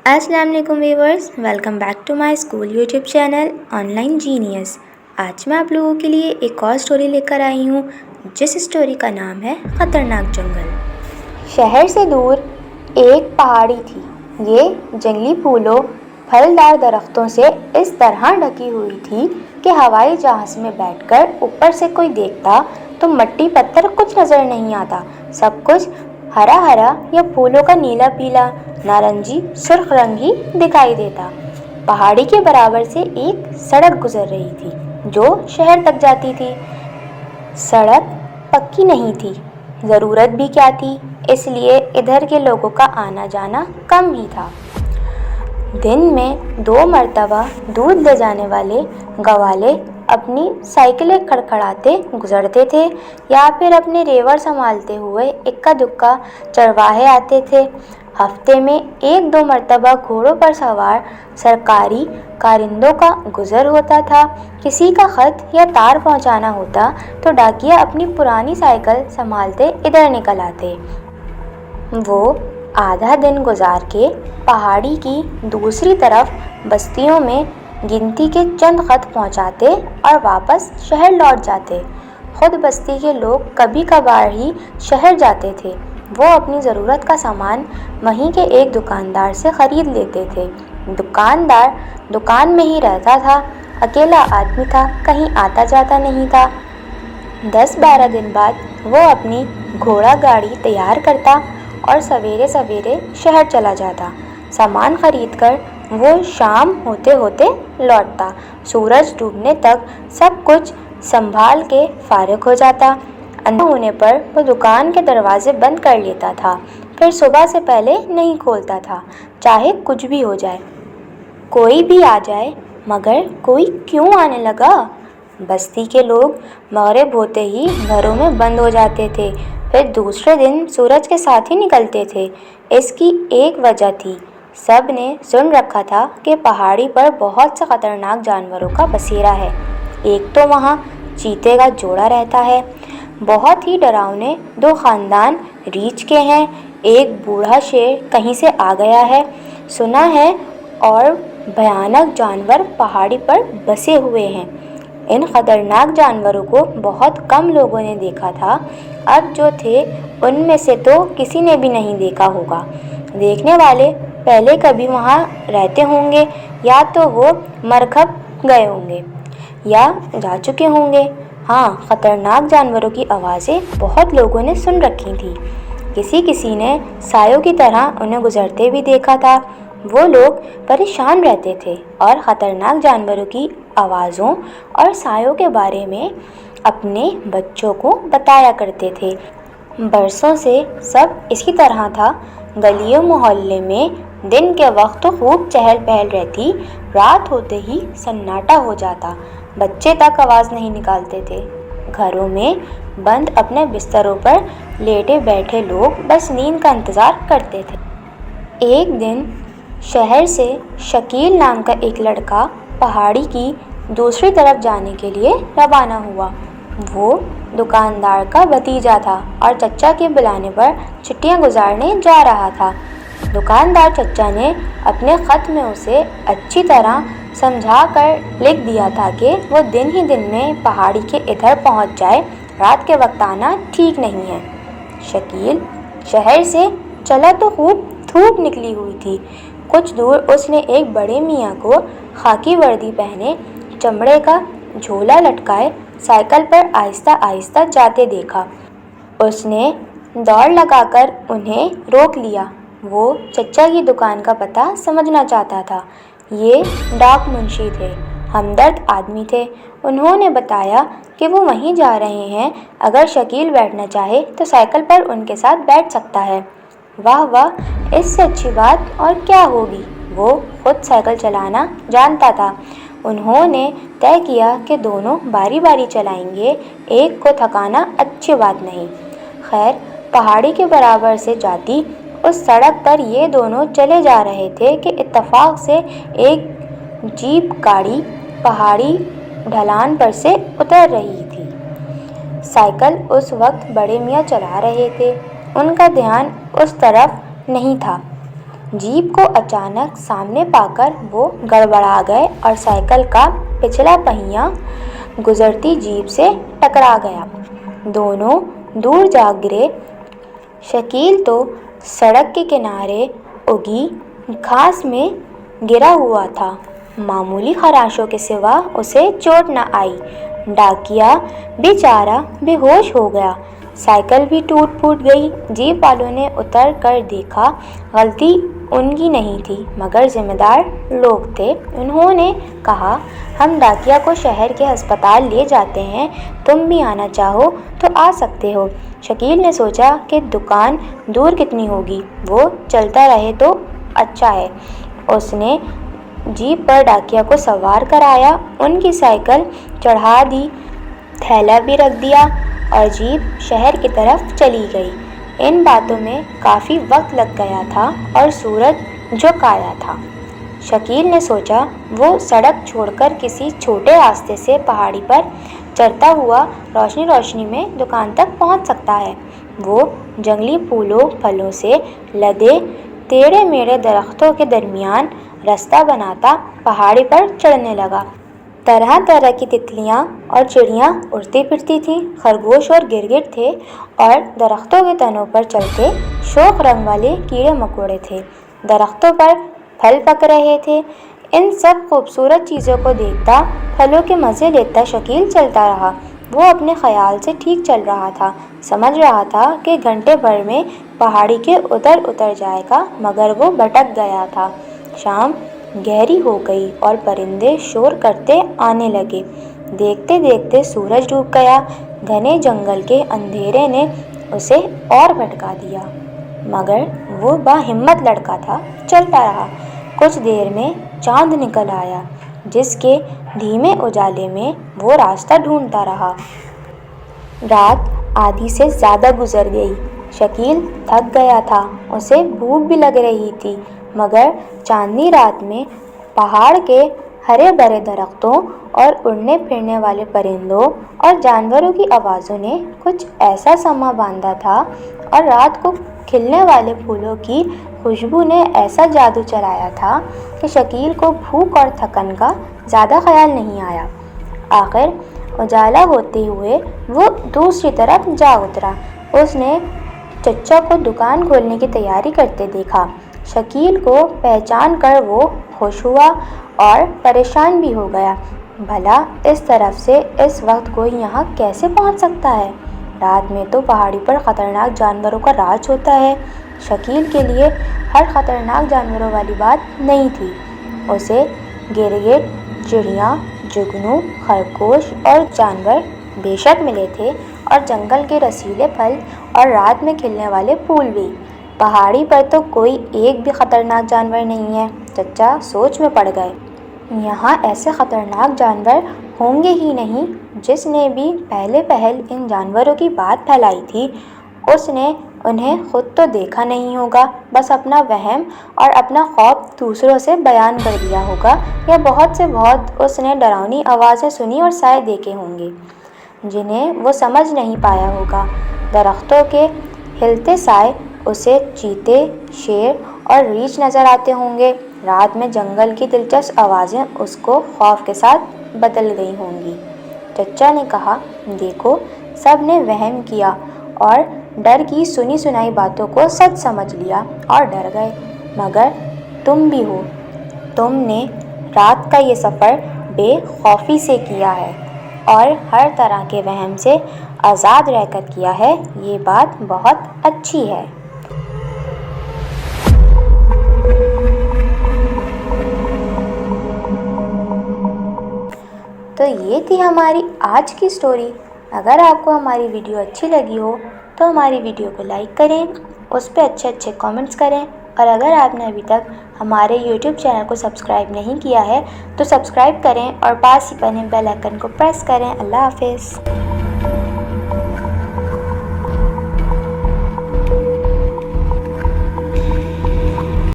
अस्सलाम वालेकुम viewers, welcome back to my school YouTube channel online genius. आज मैं आप लोगों के लिए एक और स्टोरी लेकर आई हूँ, जिस स्टोरी का नाम है ख़तरनाक जंगल। शहर से दूर एक पहाड़ी थी। ये जंगली फूलों, फलदार दरख्तों से इस तरह ढकी हुई थी कि हवाई जहाज़ में बैठकर ऊपर से कोई देखता तो मट्टी पत्थर कुछ नज़र नहीं आता। सब कुछ हरा हरा या फूलों का नीला पीला, नारंगी, सुर्ख रंग ही दिखाई देता। पहाड़ी के बराबर से एक सड़क गुजर रही थी जो शहर तक जाती थी। सड़क पक्की नहीं थी, ज़रूरत भी क्या थी, इसलिए इधर के लोगों का आना जाना कम ही था। दिन में 2 मरतबा दूध ले जाने वाले गवाले अपनी साइकिलें खड़खड़ाते गुजरते थे, या फिर अपने रेवड़ संभालते हुए इक्का दुक्का चरवाहे आते थे। हफ्ते में 1-2 मरतबा घोड़ों पर सवार सरकारी कारिंदों का गुजर होता था। किसी का खत या तार पहुंचाना होता तो डाकिया अपनी पुरानी साइकिल संभालते इधर निकल आते। वो आधा दिन गुजार के पहाड़ी की दूसरी तरफ बस्तियों में गिनती के चंद खत पहुंचाते और वापस शहर लौट जाते। खुद बस्ती के लोग कभी कभार ही शहर जाते थे। वो अपनी ज़रूरत का सामान वहीं के एक दुकानदार से ख़रीद लेते थे। दुकानदार दुकान में ही रहता था, अकेला आदमी था, कहीं आता जाता नहीं था। 10-12 दिन बाद वो अपनी घोड़ा गाड़ी तैयार करता और सवेरे सवेरे शहर चला जाता। सामान खरीदकर वो शाम होते होते लौटता। सूरज डूबने तक सब कुछ संभाल के फारिग हो जाता। अंधेरा होने पर वो दुकान के दरवाजे बंद कर लेता था, फिर सुबह से पहले नहीं खोलता था, चाहे कुछ भी हो जाए, कोई भी आ जाए। मगर कोई क्यों आने लगा? बस्ती के लोग मगरिब होते ही घरों में बंद हो जाते थे, फिर दूसरे दिन सूरज के साथ ही निकलते थे। इसकी एक वजह थी, सब ने सुन रखा था कि पहाड़ी पर बहुत से ख़तरनाक जानवरों का बसेरा है। एक तो वहाँ चीते का जोड़ा रहता है, बहुत ही डरावने 2 ख़ानदान रीछ के हैं, एक बूढ़ा शेर कहीं से आ गया है, सुना है, और भयानक जानवर पहाड़ी पर बसे हुए हैं। इन ख़तरनाक जानवरों को बहुत कम लोगों ने देखा था। अब जो थे उनमें से तो किसी ने भी नहीं देखा होगा। देखने वाले पहले कभी वहाँ रहते होंगे, या तो वो मरघट गए होंगे या जा चुके होंगे। हाँ, ख़तरनाक जानवरों की आवाज़ें बहुत लोगों ने सुन रखी थी। किसी किसी ने सायों की तरह उन्हें गुजरते भी देखा था। वो लोग परेशान रहते थे और ख़तरनाक जानवरों की आवाज़ों और सायों के बारे में अपने बच्चों को बताया करते थे। बरसों से सब इसी तरह था। गलियों मोहल्ले में दिन के वक्त तो खूब चहल पहल रहती, रात होते ही सन्नाटा हो जाता। बच्चे तक आवाज़ नहीं निकालते थे। घरों में बंद अपने बिस्तरों पर लेटे बैठे लोग बस नींद का इंतज़ार करते थे। एक दिन शहर से शकील नाम का एक लड़का पहाड़ी की दूसरी तरफ जाने के लिए रवाना हुआ। वो दुकानदार का भतीजा था और चचा के बुलाने पर छुट्टियां गुजारने जा रहा था। दुकानदार चचा ने अपने ख़त में उसे अच्छी तरह समझा कर लिख दिया था कि वो दिन ही दिन में पहाड़ी के इधर पहुंच जाए, रात के वक्त आना ठीक नहीं है। शकील शहर से चला तो खूब धूप निकली हुई थी। कुछ दूर उसने एक बड़े मियाँ को खाकी वर्दी पहने, चमड़े का झोला लटकाए साइकिल पर आहिस्ता आहिस्ता जाते देखा। उसने दौड़ लगाकर उन्हें रोक लिया। वो चचा की दुकान का पता समझना चाहता था। ये डाक मुंशी थे, हमदर्द आदमी थे। उन्होंने बताया कि वो वहीं जा रहे हैं, अगर शकील बैठना चाहे तो साइकिल पर उनके साथ बैठ सकता है। वाह वाह, इससे अच्छी बात और क्या होगी। वो खुद साइकिल चलाना जानता था। उन्होंने तय किया कि दोनों बारी बारी चलाएंगे, एक को थकाना अच्छी बात नहीं। खैर, पहाड़ी के बराबर से जाती उस सड़क पर ये दोनों चले जा रहे थे कि इत्तेफाक से एक जीप गाड़ी पहाड़ी ढलान पर से उतर रही थी। साइकिल उस वक्त बड़े मियाँ चला रहे थे, उनका ध्यान उस तरफ नहीं था। जीप को अचानक सामने पाकर वो गड़बड़ा गए और साइकिल का पिछला पहिया गुजरती जीप से टकरा गया। दोनों दूर जा गिरे। शकील तो सड़क के किनारे उगी घास में गिरा हुआ था। मामूली खराशों के सिवा उसे चोट न आई। डाकिया बेचारा बेहोश हो गया। साइकिल भी टूट फूट गई। जीप वालों ने उतर कर देखा, गलती उनकी नहीं थी मगर जिम्मेदार लोग थे। उन्होंने कहा, हम डाकिया को शहर के अस्पताल ले जाते हैं, तुम भी आना चाहो तो आ सकते हो। शकील ने सोचा कि दुकान दूर कितनी होगी, वो चलता रहे तो अच्छा है। उसने जीप पर डाकिया को सवार कराया, उनकी साइकिल चढ़ा दी, थैला भी रख दिया और जीप शहर की तरफ चली गई। इन बातों में काफ़ी वक्त लग गया था और सूरज झुक आया था। शकील ने सोचा वो सड़क छोड़कर किसी छोटे रास्ते से पहाड़ी पर चढ़ता हुआ रोशनी रोशनी में दुकान तक पहुंच सकता है। वो जंगली फूलों फलों से लदे टेढ़े मेढ़े दरख्तों के दरमियान रास्ता बनाता पहाड़ी पर चढ़ने लगा। तरह तरह की तितलियां और चिड़ियां उड़ती फिरती थीं। खरगोश और गिरगिट थे और दरख्तों के तनों पर चलते शोक रंग वाले कीड़े मकोड़े थे। दरख्तों पर फल पक रहे थे। इन सब खूबसूरत चीज़ों को देखता, फलों के मज़े लेता शकील चलता रहा। वो अपने ख्याल से ठीक चल रहा था। समझ रहा था कि घंटे भर में पहाड़ी के उतर जाएगा, मगर वो भटक गया था। शाम गहरी हो गई और परिंदे शोर करते आने लगे। देखते देखते सूरज डूब गया। घने जंगल के अंधेरे ने उसे और भटका दिया, मगर वो बाहिम्मत लड़का था, चलता रहा। कुछ देर में चांद निकल आया, जिसके धीमे उजाले में वो रास्ता ढूंढता रहा। रात आधी से ज़्यादा गुजर गई। शकील थक गया था, उसे भूख भी लग रही थी, मगर चांदनी रात में पहाड़ के हरे भरे दरख्तों और उड़ने फिरने वाले परिंदों और जानवरों की आवाज़ों ने कुछ ऐसा समा बांधा था और रात को खिलने वाले फूलों की खुशबू ने ऐसा जादू चलाया था कि शकील को भूख और थकन का ज़्यादा ख्याल नहीं आया। आखिर उजाला होते हुए वो दूसरी तरफ जा उतरा। उसने चच्चा को दुकान खोलने की तैयारी करते देखा। शकील को पहचान कर वो खुश हुआ और परेशान भी हो गया। भला इस तरफ से इस वक्त कोई यहाँ कैसे पहुँच सकता है? रात में तो पहाड़ी पर ख़तरनाक जानवरों का राज होता है। शकील के लिए हर ख़तरनाक जानवरों वाली बात नहीं थी। उसे गिरगिट, चिड़िया, जुगनू, खरगोश और जानवर बेशक मिले थे, और जंगल के रसीले फल और रात में खिलने वाले फूल भी। पहाड़ी पर तो कोई एक भी ख़तरनाक जानवर नहीं है। चच्चा सोच में पड़ गए। यहाँ ऐसे ख़तरनाक जानवर होंगे ही नहीं। जिसने भी पहले पहल इन जानवरों की बात फैलाई थी, उसने उन्हें खुद तो देखा नहीं होगा, बस अपना वहम और अपना खौफ दूसरों से बयान कर दिया होगा, या बहुत से बहुत उसने डरावनी आवाज़ें सुनी और साए देखे होंगे जिन्हें वो समझ नहीं पाया होगा। दरख्तों के हिलते साए उसे चीते, शेर और रीछ नज़र आते होंगे। रात में जंगल की दिलचस्प आवाज़ें उसको खौफ के साथ बदल गई होंगी। चच्चा ने कहा, देखो, सब ने वहम किया और डर की सुनी सुनाई बातों को सच समझ लिया और डर गए, मगर तुम भी हो। तुमने रात का ये सफ़र बेखौफी से किया है और हर तरह के वहम से आज़ाद रहकर किया है। ये बात बहुत अच्छी है। तो ये थी हमारी आज की स्टोरी। अगर आपको हमारी वीडियो अच्छी लगी हो तो हमारी वीडियो को लाइक करें, उस पर अच्छे अच्छे कमेंट्स करें, और अगर आपने अभी तक हमारे YouTube चैनल को सब्सक्राइब नहीं किया है तो सब्सक्राइब करें और पास ही बने बेल आइकन को प्रेस करें। अल्लाह हाफिज़।